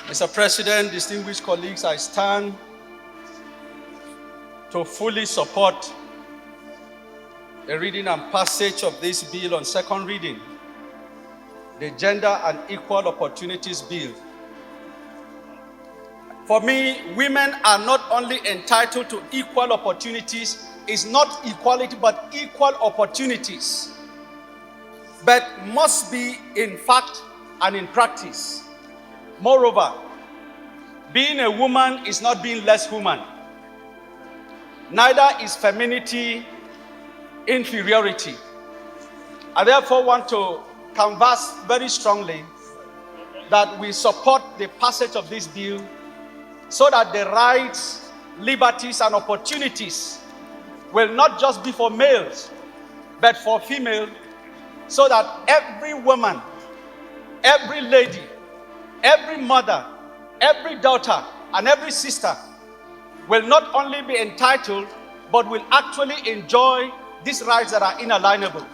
Mr. President, distinguished colleagues, I stand to fully support the reading and passage of this bill on second reading, the Gender and Equal Opportunities Bill. For me, women are not only entitled to equal opportunities, it's not equality, but equal opportunities, but must be in fact and in practice. Moreover, being a woman is not being less human. Neither is femininity inferiority. I therefore want to canvass very strongly that we support the passage of this bill so that the rights, liberties, and opportunities will not just be for males, but for females, so that every woman, every lady, every mother, every daughter, and every sister will not only be entitled, but will actually enjoy these rights that are inalienable.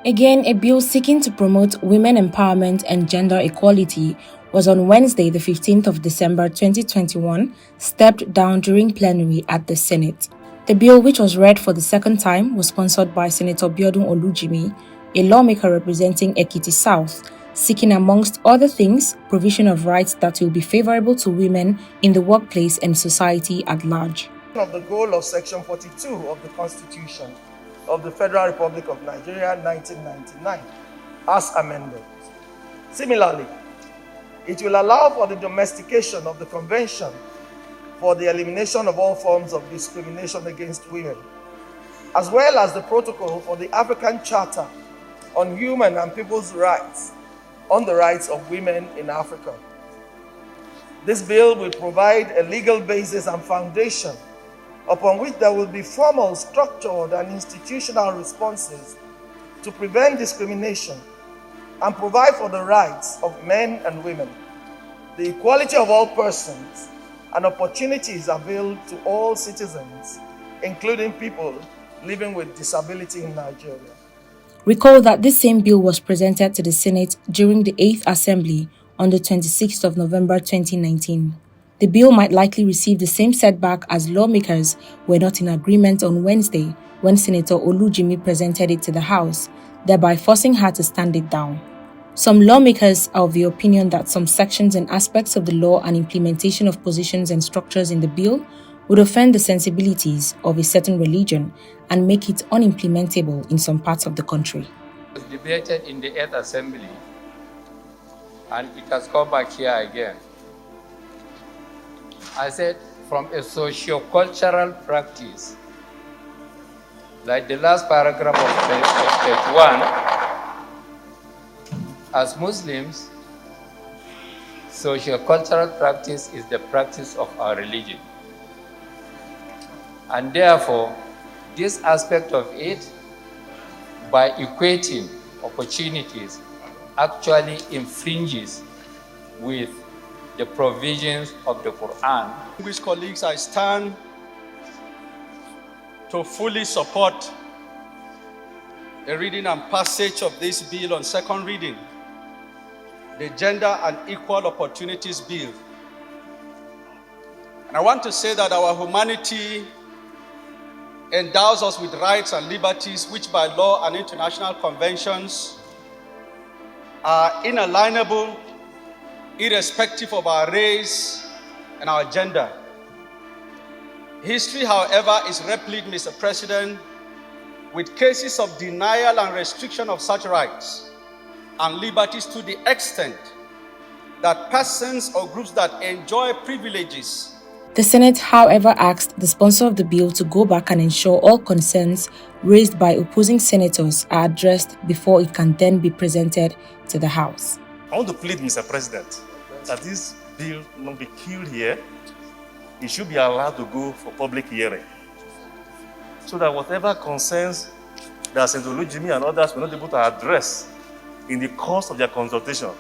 Again, a bill seeking to promote women empowerment and gender equality was on Wednesday, the 15th of December 2021, stepped down during plenary at the Senate. The bill, which was read for the second time, was sponsored by Senator Biodun Olujimi, a lawmaker representing Ekiti South, seeking, amongst other things, provision of rights that will be favorable to women in the workplace and society at large. Of the goal of Section 42 of the Constitution of the Federal Republic of Nigeria, 1999, as amended. Similarly, it will allow for the domestication of the Convention for the elimination of all forms of discrimination against women, as well as the Protocol for the African Charter on Human and People's Rights, on the rights of women in Africa. This bill will provide a legal basis and foundation upon which there will be formal, structured, and institutional responses to prevent discrimination and provide for the rights of men and women, the equality of all persons, and opportunities available to all citizens, including people living with disability in Nigeria. Recall that this same bill was presented to the Senate during the 8th Assembly on the 26th of November 2019. The bill might likely receive the same setback as lawmakers were not in agreement on Wednesday when Senator Olujimi presented it to the House, thereby forcing her to stand it down. Some lawmakers are of the opinion that some sections and aspects of the law and implementation of positions and structures in the bill would offend the sensibilities of a certain religion and make it unimplementable in some parts of the country. It was debated in the 8th Assembly, and it has come back here again. I said, from a socio-cultural practice, like the last paragraph of page 1, as Muslims, socio-cultural practice is the practice of our religion. And therefore, this aspect of it, by equating opportunities, actually infringes with the provisions of the Quran. Distinguished colleagues, I stand to fully support the reading and passage of this bill on second reading, the Gender and Equal Opportunities Bill. And I want to say that our humanity endows us with rights and liberties which by law and international conventions are inalienable, irrespective of our race and our gender. History, however, is replete, Mr. President, with cases of denial and restriction of such rights and liberties to the extent that persons or groups that enjoy privileges. The Senate, however, asked the sponsor of the bill to go back and ensure all concerns raised by opposing senators are addressed before it can then be presented to the House. I want to plead, Mr. President, that this bill not be killed here. It should be allowed to go for public hearing, so that whatever concerns that Senator Olujimi and others were not able to address in the course of their consultation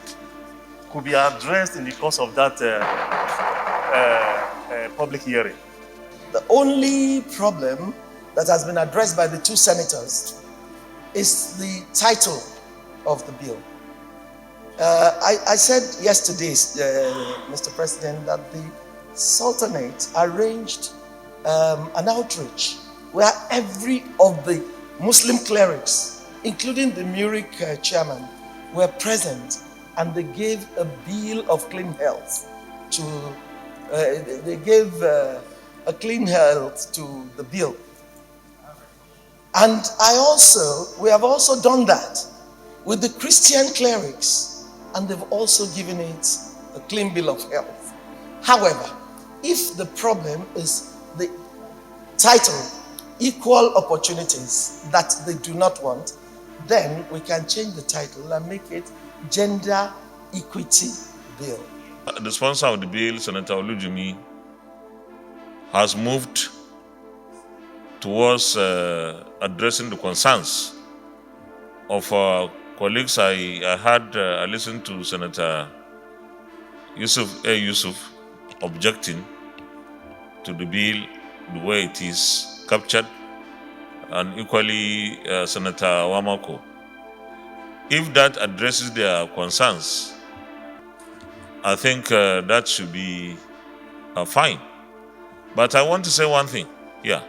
could be addressed in the course of that public hearing. The only problem that has been addressed by the two senators is the title of the bill. I said yesterday, Mr. President, that the Sultanate arranged an outreach where every of the Muslim clerics, including the Murik chairman, were present, and they gave a bill of clean health to. They gave a clean health to the bill, and we have also done that with the Christian clerics, and they've also given it a clean bill of health. However, if the problem is the title, equal opportunities, that they do not want, then we can change the title and make it Gender Equity Bill. The sponsor of the bill, Senator Olujimi, has moved towards addressing the concerns of colleagues. I listened to Senator Yusuf objecting to the bill, the way it is captured, and equally Senator Wamako. If that addresses their concerns, I think that should be fine. But I want to say one thing here.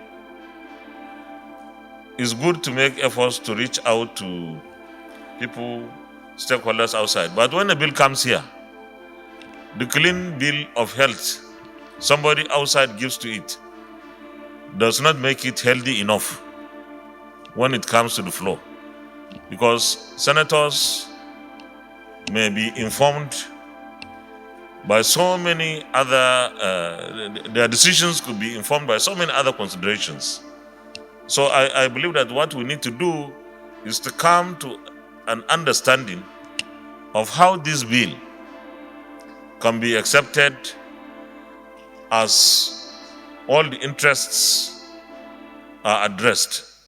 It's good to make efforts to reach out to people, stakeholders outside. But when a bill comes here, the clean bill of health somebody outside gives to it does not make it healthy enough when it comes to the floor. Because senators may be informed by so many other, their decisions could be informed by so many other considerations. So I believe that what we need to do is to come to an understanding of how this bill can be accepted as all the interests are addressed.